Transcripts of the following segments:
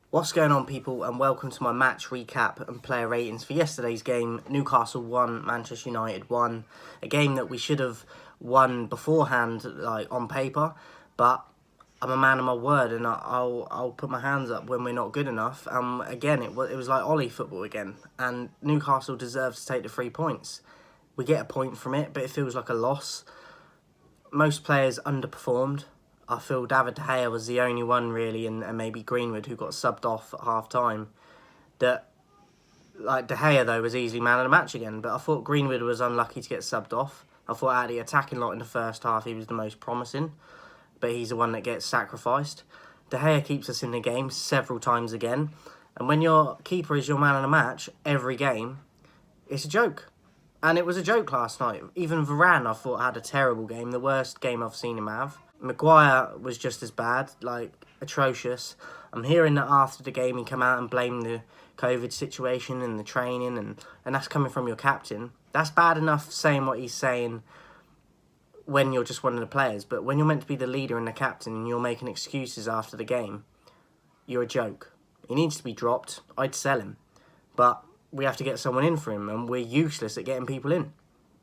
What's going on, people, and welcome to my match recap and player ratings for yesterday's game. Newcastle 1, Manchester United 1. A game that we should have won beforehand, like on paper, but I'm a man of my word, and I'll put my hands up when we're not good enough. Again, it was like Ollie football again, and Newcastle deserves to take the 3 points. We get a point from it, but it feels like a loss. Most players underperformed. I feel David De Gea was the only one really, and maybe Greenwood, who got subbed off at half-time. Like De Gea, though, was easily man of the match again, but I thought Greenwood was unlucky to get subbed off. I thought out of the attacking lot in the first half, he was the most promising, but he's the one that gets sacrificed. De Gea keeps us in the game several times again, and when your keeper is your man of the match every game, it's a joke. And it was a joke last night. Even Varane, I thought, had a terrible game, the worst game I've seen him have. Maguire was just as bad, like atrocious. I'm hearing that after the game he come out and blame the COVID situation and the training, and that's coming from your captain. That's bad enough saying what he's saying when you're just one of the players, but when you're meant to be the leader and the captain and you're making excuses after the game, you're a joke. He needs to be dropped. I'd sell him, but we have to get someone in for him, and we're useless at getting people in.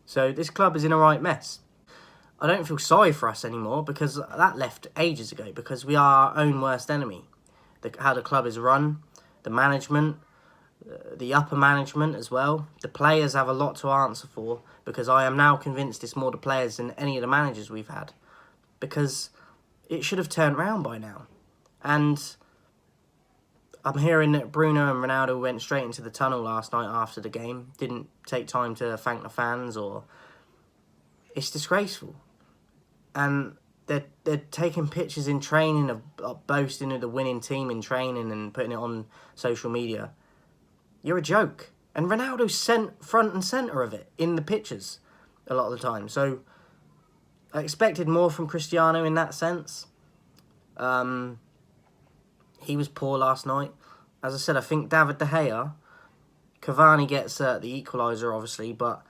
So this club is in a right mess. I don't feel sorry for us anymore, because that left ages ago, because we are our own worst enemy. How the club is run, the management, the upper management as well. The players have a lot to answer for, because I am now convinced it's more the players than any of the managers we've had, because it should have turned round by now. And I'm hearing that Bruno and Ronaldo went straight into the tunnel last night after the game, didn't take time to thank the fans, or... It's disgraceful. And they're taking pictures in training of boasting of the winning team in training and putting it on social media. You're a joke. And Ronaldo's sent front and centre of it in the pictures a lot of the time. So I expected more from Cristiano in that sense. He was poor last night. As I said, I think David De Gea, Cavani gets the equaliser obviously, but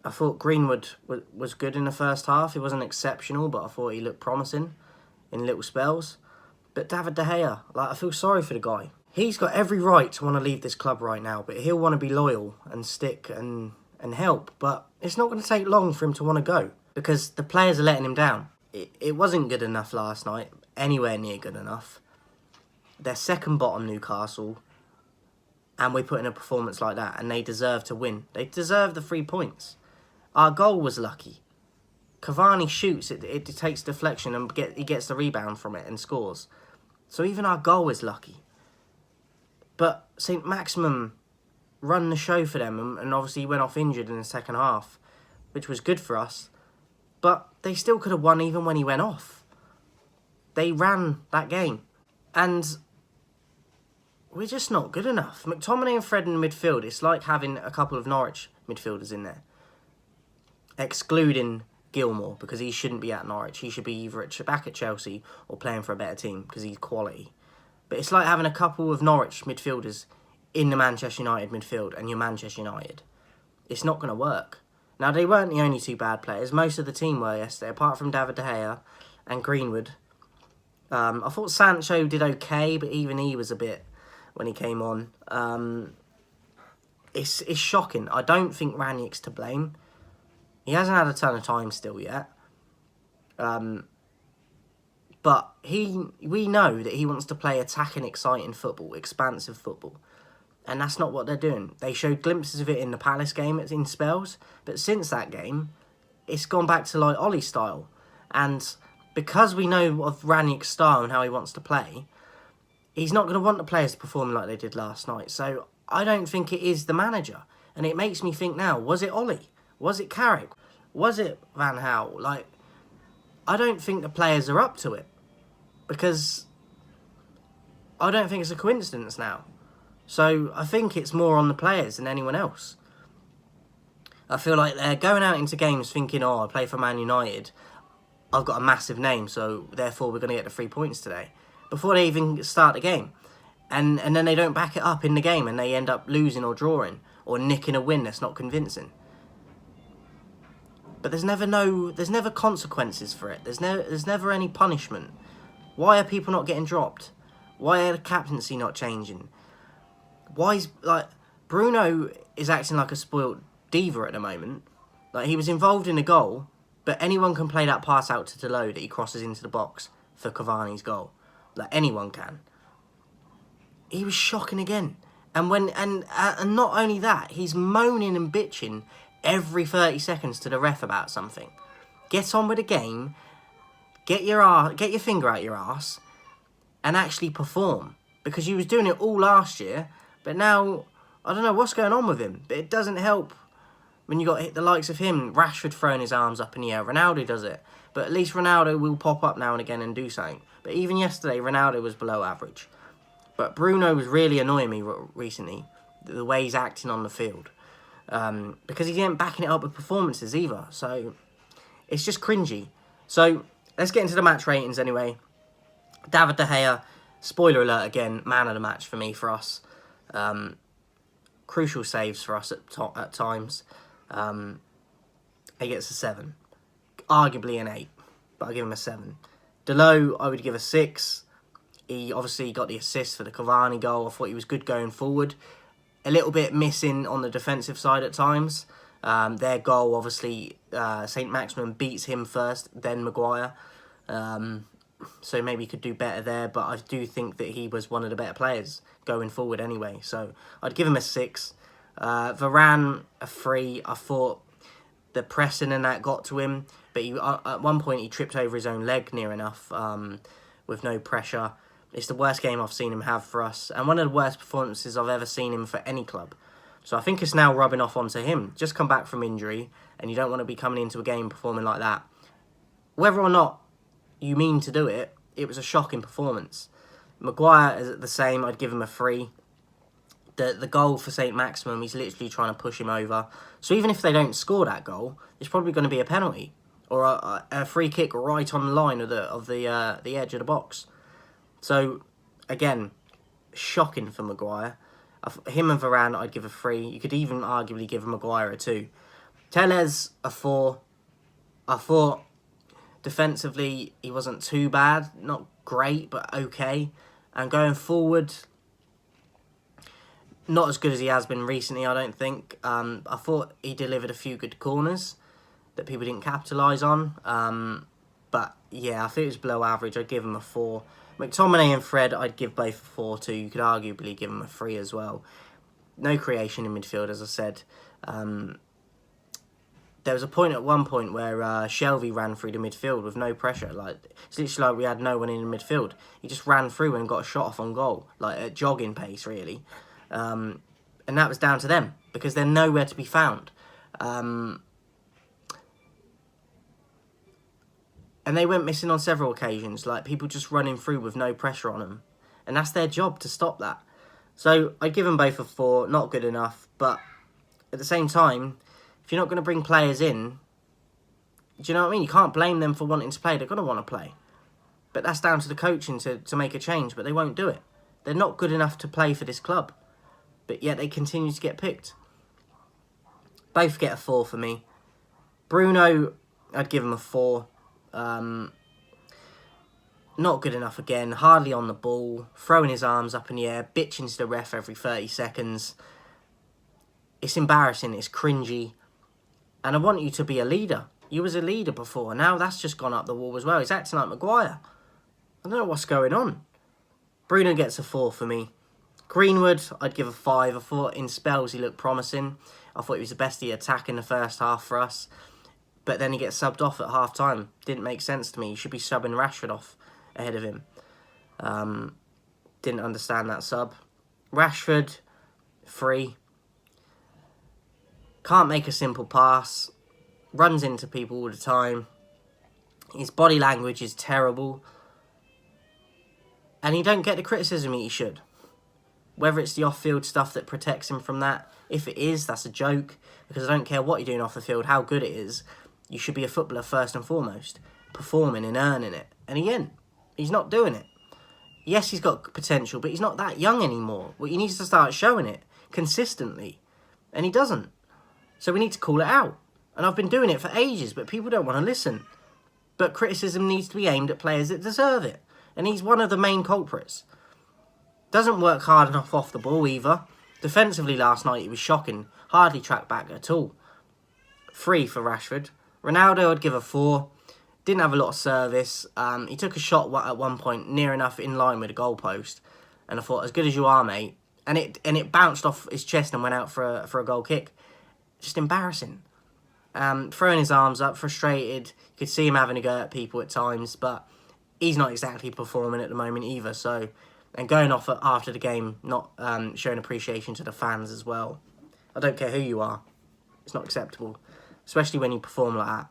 I thought Greenwood was good in the first half. He wasn't exceptional, but I thought he looked promising in little spells. But David De Gea, I feel sorry for the guy. He's got every right to want to leave this club right now, but he'll want to be loyal and stick and help. But it's not going to take long for him to want to go, because the players are letting him down. It wasn't good enough last night, anywhere near good enough. They're second bottom, Newcastle, and we put in a performance like that, and they deserve to win. They deserve the 3 points. Our goal was lucky. Cavani shoots, it takes deflection, and he gets the rebound from it and scores. So even our goal is lucky. But St. Maximum run the show for them, and obviously he went off injured in the second half, which was good for us. But they still could have won even when he went off. They ran that game. And we're just not good enough. McTominay and Fred in the midfield, it's like having a couple of Norwich midfielders in there. Excluding Gilmour, because he shouldn't be at Norwich. He should be either back at Chelsea or playing for a better team, because he's quality. But it's like having a couple of Norwich midfielders in the Manchester United midfield, and you're Manchester United. It's not going to work. Now, they weren't the only two bad players. Most of the team were yesterday, apart from David De Gea and Greenwood. I thought Sancho did okay, but even he was a bit when he came on. It's shocking. I don't think Ranić's to blame. He hasn't had a ton of time still yet. But we know that he wants to play attacking, exciting football, expansive football. And that's not what they're doing. They showed glimpses of it in the Palace game in spells. But since that game, it's gone back to like Ollie style. And because we know of Ranić's style and how he wants to play, he's not going to want the players to perform like they did last night. So I don't think it is the manager. And it makes me think now, was it Ollie? Was it Carrick? Was it Van Gaal? I don't think the players are up to it. Because I don't think it's a coincidence now. So I think it's more on the players than anyone else. I feel like they're going out into games thinking, oh, I play for Man United. I've got a massive name, so therefore we're going to get the 3 points today. Before they even start the game. And then they don't back it up in the game, and they end up losing or drawing or nicking a win that's not convincing. But there's never consequences for it. There's never any punishment. Why are people not getting dropped? Why are the captaincy not changing? Why is, like, Bruno is acting like a spoilt diva at the moment. Like, he was involved in a goal, but anyone can play that pass out to Delo that he crosses into the box for Cavani's goal. Like, anyone can. He was shocking again. And not only that, he's moaning and bitching every 30 seconds to the ref about something. Get on with the game, get your finger out your arse, and actually perform. Because you was doing it all last year, but now, I don't know what's going on with him. But it doesn't help when you got the likes of him, Rashford throwing his arms up in the air. Ronaldo does it. But at least Ronaldo will pop up now and again and do something. But even yesterday, Ronaldo was below average. But Bruno was really annoying me recently, the way he's acting on the field. Because he ain't backing it up with performances either. So, it's just cringy. So, let's get into the match ratings anyway. David De Gea, spoiler alert again, man of the match for me, for us. Crucial saves for us at times. He gets a 7. Arguably an 8, but I'll give him a 7. Delo, I would give a 6. He obviously got the assist for the Cavani goal. I thought he was good going forward. A little bit missing on the defensive side at times. Their goal, obviously, St. Maximin beats him first, then Maguire. So maybe he could do better there, but I do think that he was one of the better players going forward anyway. So I'd give him a 6. Varane, a 3. I thought the pressing and that got to him, but at one point he tripped over his own leg near enough with no pressure. It's the worst game I've seen him have for us, and one of the worst performances I've ever seen him for any club. So I think it's now rubbing off onto him. Just come back from injury, and you don't want to be coming into a game performing like that. Whether or not you mean to do it, it was a shocking performance. Maguire is the same. I'd give him a 3. The goal for St. Maximin, he's literally trying to push him over. So even if they don't score that goal, it's probably going to be a penalty or a free kick right on the line of the edge of the box. So again, shocking for Maguire. Him and Varane, I'd give a 3. You could even arguably give Maguire a 2. Tellez, a 4. I thought defensively he wasn't too bad, not great, but okay. And going forward, not as good as he has been recently, I don't think. I thought he delivered a few good corners that people didn't capitalise on. But yeah, I think it was below average. I'd give him a 4. McTominay and Fred, I'd give both a 4 too. You could arguably give him a 3 as well. No creation in midfield, as I said. There was at one point where Shelvey ran through the midfield with no pressure. Like, it's literally like we had no one in the midfield. He just ran through and got a shot off on goal, like at jogging pace, really. And that was down to them, because they're nowhere to be found. And they went missing on several occasions, like people just running through with no pressure on them. And that's their job, to stop that. So I'd give them both a 4, not good enough. But at the same time, if you're not going to bring players in, do you know what I mean? You can't blame them for wanting to play. They're going to want to play. But that's down to the coaching to make a change, but they won't do it. They're not good enough to play for this club. But yet they continue to get picked. Both get a 4 for me. Bruno, I'd give him a 4. Not good enough again, hardly on the ball, throwing his arms up in the air, bitching to the ref every 30 seconds. It's embarrassing, it's cringy, and I want you to be a leader. You was a leader before, now that's just gone up the wall as well. He's acting like Maguire. I don't know what's going on. Bruno gets a 4 for me. Greenwood, I'd give a 5. I thought in spells he looked promising. I thought he was the best at attack in the first half for us. But then he gets subbed off at half-time. Didn't make sense to me. You should be subbing Rashford off ahead of him. Didn't understand that sub. Rashford, 3. Can't make a simple pass. Runs into people all the time. His body language is terrible. And he don't get the criticism he should. Whether it's the off-field stuff that protects him from that. If it is, that's a joke. Because I don't care what you're doing off the field, how good it is. You should be a footballer first and foremost, performing and earning it. And again, he's not doing it. Yes, he's got potential, but he's not that young anymore. Well, he needs to start showing it consistently. And he doesn't. So we need to call it out. And I've been doing it for ages, but people don't want to listen. But criticism needs to be aimed at players that deserve it. And he's one of the main culprits. Doesn't work hard enough off the ball either. Defensively last night, he was shocking. Hardly tracked back at all. 3 for Rashford. Ronaldo, I'd give a 4. Didn't have a lot of service. He took a shot at one point, near enough in line with the goalpost. And I thought, as good as you are, mate. And it bounced off his chest and went out for a goal kick. Just embarrassing. Throwing his arms up, frustrated. You could see him having a go at people at times, but he's not exactly performing at the moment either. So, and going off after the game, not showing appreciation to the fans as well. I don't care who you are. It's not acceptable, especially when you perform like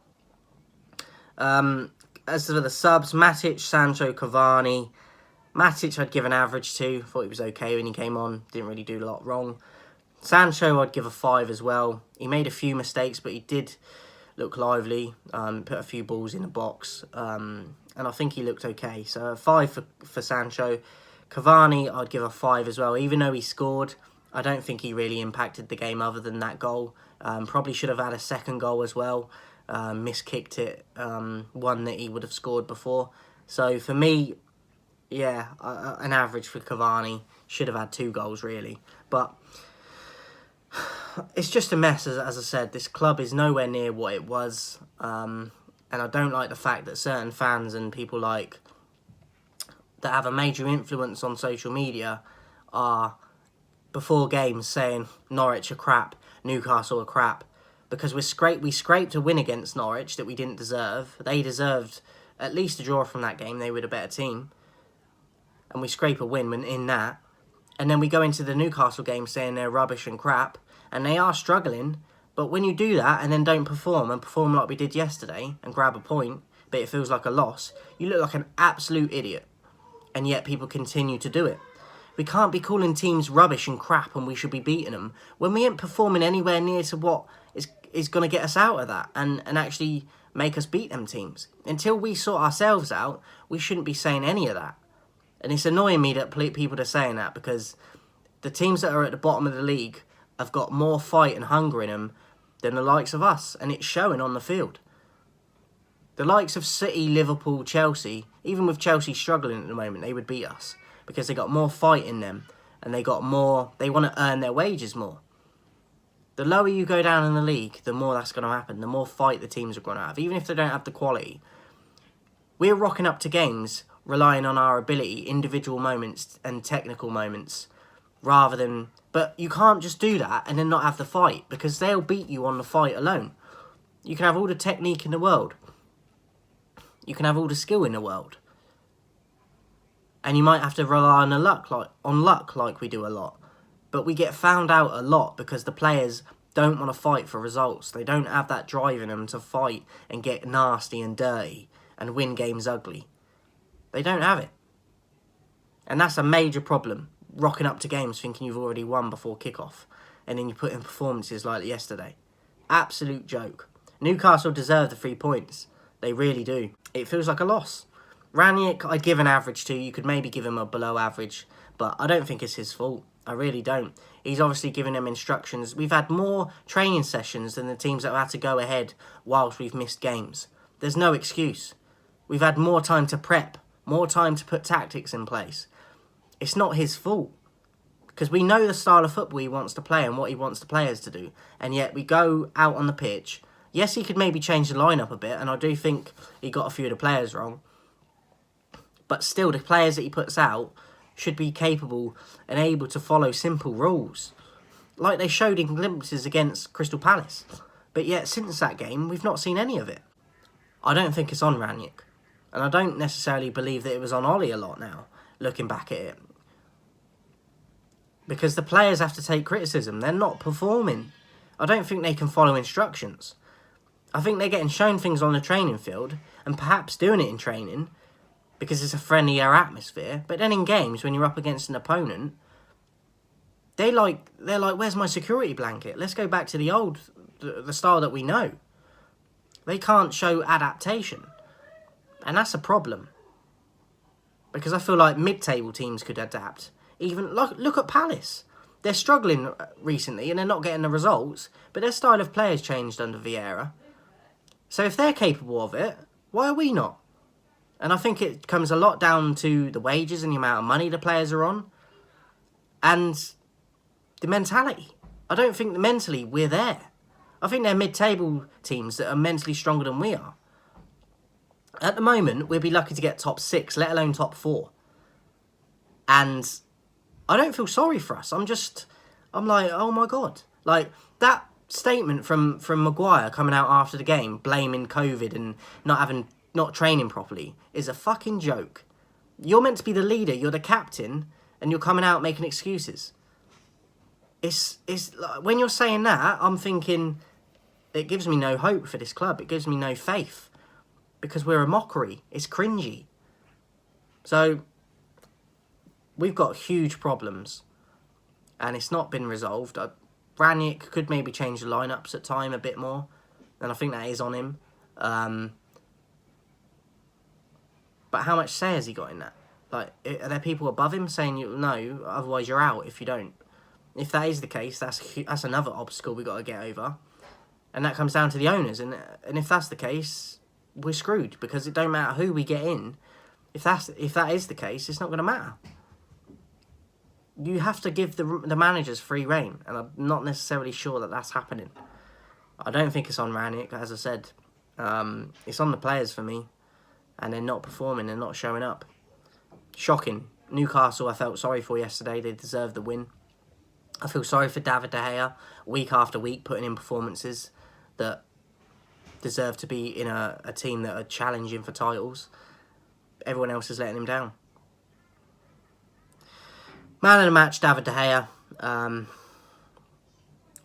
that. As for the subs, Matic, Sancho, Cavani. Matic I'd give an average to. Thought he was okay when he came on. Didn't really do a lot wrong. Sancho I'd give a 5 as well. He made a few mistakes, but he did look lively. Put a few balls in the box. And I think he looked okay. So a 5 for Sancho. Cavani I'd give a 5 as well. Even though he scored, I don't think he really impacted the game other than that goal. Probably should have had a second goal as well. Miskicked it. One that he would have scored before. So for me, yeah, an average for Cavani. Should have had 2 goals, really. But it's just a mess, as I said. This club is nowhere near what it was. And I don't like the fact that certain fans and people that have a major influence on social media are, before games, saying Norwich are crap, Newcastle are crap. Because we scraped a win against Norwich that we didn't deserve. They deserved at least a draw from that game. They were the better team. And we scrape a win in that. And then we go into the Newcastle game saying they're rubbish and crap. And they are struggling. But when you do that and then don't perform, and perform like we did yesterday, and grab a point, but it feels like a loss, you look like an absolute idiot. And yet people continue to do it. We can't be calling teams rubbish and crap and we should be beating them when we ain't performing anywhere near to what is going to get us out of that and actually make us beat them teams. Until we sort ourselves out, we shouldn't be saying any of that. And it's annoying me that people are saying that, because the teams that are at the bottom of the league have got more fight and hunger in them than the likes of us, and it's showing on the field. The likes of City, Liverpool, Chelsea, even with Chelsea struggling at the moment, they would beat us because they got more fight in them and they want to earn their wages more. The lower you go down in the league, the more that's going to happen, the more fight the teams are going to have, even if they don't have the quality. We're rocking up to games relying on our ability, individual moments and technical moments, rather than... But you can't just do that and then not have the fight, because they'll beat you on the fight alone. You can have all the technique in the world. You can have all the skill in the world. And you might have to rely on luck like we do a lot. But we get found out a lot because the players don't want to fight for results. They don't have that drive in them to fight and get nasty and dirty and win games ugly. They don't have it. And that's a major problem. Rocking up to games thinking you've already won before kickoff. And then you put in performances like yesterday. Absolute joke. Newcastle deserve the 3 points. They really do. It feels like a loss. Ranić, I'd give an average to. You could maybe give him a below average. But I don't think it's his fault. I really don't. He's obviously giving them instructions. We've had more training sessions than the teams that have had to go ahead whilst we've missed games. There's no excuse. We've had more time to prep. More time to put tactics in place. It's not his fault. Because we know the style of football he wants to play and what he wants the players to do. And yet we go out on the pitch. Yes, he could maybe change the lineup a bit. And I do think he got a few of the players wrong. But still, the players that he puts out should be capable and able to follow simple rules. Like they showed in glimpses against Crystal Palace. But yet, since that game, we've not seen any of it. I don't think it's on Ranić. And I don't necessarily believe that it was on Ollie a lot now, looking back at it. Because the players have to take criticism. They're not performing. I don't think they can follow instructions. I think they're getting shown things on the training field and perhaps doing it in training because it's a friendlier atmosphere. But then in games, when you're up against an opponent, they're like, where's my security blanket? Let's go back to the style that we know. They can't show adaptation. And that's a problem. Because I feel like mid-table teams could adapt. Even look at Palace. They're struggling recently and they're not getting the results. But their style of play has changed under Vieira. So if they're capable of it, why are we not? And I think it comes a lot down to the wages and the amount of money the players are on. And the mentality. I don't think mentally we're there. I think they're mid-table teams that are mentally stronger than we are. At the moment, we'd be lucky to get top 6, let alone top 4. And I don't feel sorry for us. I'm like, oh my God. Like, that statement from Maguire coming out after the game, blaming COVID and not training properly, is a fucking joke. You're meant to be the leader, you're the captain, and you're coming out making excuses. It's when you're saying that, I'm thinking, it gives me no hope for this club. It gives me no faith. Because we're a mockery. It's cringy. So, we've got huge problems. And it's not been resolved. Ranić could maybe change the lineups at time a bit more. And I think that is on him. But how much say has he got in that? Like, are there people above him saying, no, otherwise you're out if you don't? If that is the case, that's another obstacle we've got to get over. And that comes down to the owners. And if that's the case, we're screwed. Because it don't matter who we get in. If that is the case, it's not going to matter. You have to give the managers free rein. And I'm not necessarily sure that that's happening. I don't think it's on Ranić, as I said. It's on the players for me. And they're not performing. They're not showing up. Shocking. Newcastle, I felt sorry for yesterday. They deserved the win. I feel sorry for David De Gea, week after week, putting in performances that deserve to be in a team that are challenging for titles. Everyone else is letting him down. Man of the match, David De Gea.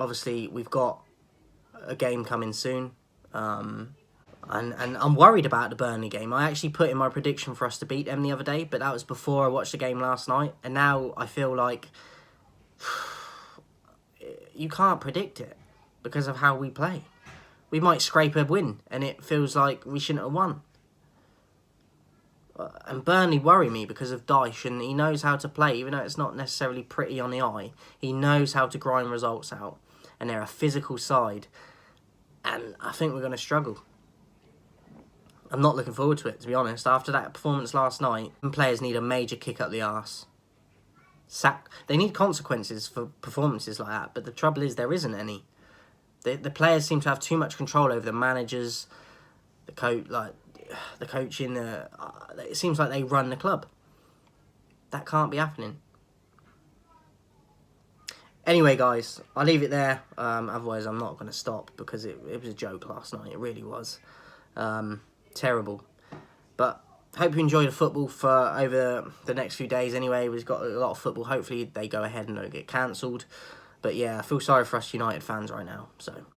Obviously, we've got a game coming soon. And I'm worried about the Burnley game. I actually put in my prediction for us to beat them the other day, but that was before I watched the game last night. And now I feel like you can't predict it because of how we play. We might scrape a win, and it feels like we shouldn't have won. And Burnley worry me because of Dyche, and he knows how to play, even though it's not necessarily pretty on the eye. He knows how to grind results out, and they're a physical side, and I think we're going to struggle. I'm not looking forward to it, to be honest. After that performance last night, players need a major kick up the arse. They need consequences for performances like that, but the trouble is there isn't any. The players seem to have too much control over the managers, the coaching. It seems like they run the club. That can't be happening. Anyway, guys, I'll leave it there. Otherwise, I'm not going to stop because it was a joke last night. It really was. Terrible. But hope you enjoy the football for over the next few days anyway. We've got a lot of football. Hopefully they go ahead and don't get cancelled. But yeah, I feel sorry for us United fans right now. So